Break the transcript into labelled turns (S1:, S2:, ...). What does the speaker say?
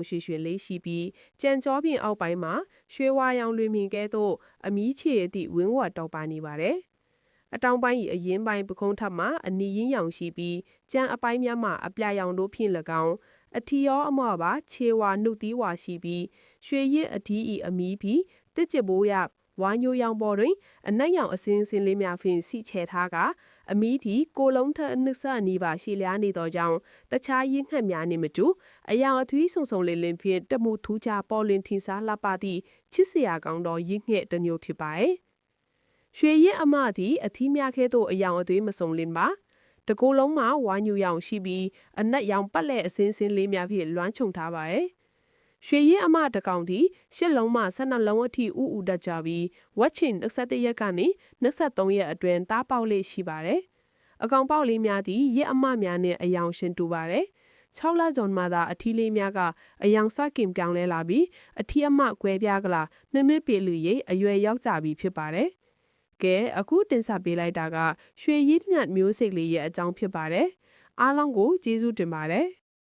S1: ရွှေရွှေလေးရှိပြီးကြံကြောပြင်အောက်ပိုင်းမှာရွှေဝါရောင်လွင်မြင်ကဲသို့အမီးချေသည့်ဝင်းဝါတောက်ပါနေပါတယ်အတောင်ပိုင်း၏အရင်ပိုင်းပခုံးထပ်မှာအနီရင်းရောင်ရှိပြီးကြံအပိုင်းများမှာအပြာရောင်တို့ဖြင့်၎င်းအထီရောအမပါခြေဝါနှုတ်သီးဝါရှိပြီးရွှေရစ်အထီး၏အမီးပြီးတစ်ကျဘိုးရဝါညိုရောင်ပေါ်တွင်အနက်ရောင်အစင်းစင်းလေးများဖြင့်စီချဲထားကအမီးသည်ကိုလုံးထက်အနှစ်ဆက်အနီးပါရှည်လျားနေသောကြောင့်တခြားရင်းငှက်များနှင့်မတူအယောင်အသွေးဆုံဆုံလင်းလင်းဖြင့်တမှုထူးခြားပေါ်လင်ထင်ရှားလှပသည့်ချစ်စရာကောင်းသောရင်းငှက်တစ်မျိုးဖြစ်ပါရဲ့ရွှေရစ်အမသည်အသီးများခဲသို့အယောင်အသွေးမစုံလင်ပါတကိုယ်လုံးမှာဝါညူရောင်ရှိပြီးအနက်ရောင်ပတ်လက်အစင်းစင်းလေးများဖြင့်လွှမ်းခြုံထားပါရဲ့ရွှေရစ်အမတကောင်သည်ရှစ်လုံးမှ12လုံးအထိဥဥတက်ကြပြီးဝက်ချင်21ရက်ကနေ23ရက်အတွင်းသားပေါက်လေးရှိပါတယ်အကောင်ပေါက်လေးများသည်ရစ်အမများနှင့်အယောင်ရှင်တူပါတယ်6လကျော်မှသာအထီးလေးများကအယောင်စကင်ပြောင်းလဲလာပြီးအထီးအမကွဲပြားကလာနှစ်ပြည့်လူရိပ်အရွယ်ရောက်ကြပြီဖြစ်ပါတယ်ကဲအခုတင်ဆက်ပေးလိုက်တာကရွှေရည်ညတ်မျိုးစိတ်လေးရဲ့အကြောင်းဖြစ်ပါတယ်အားလုံးကိုကျေးဇူးတင်ပါတယ်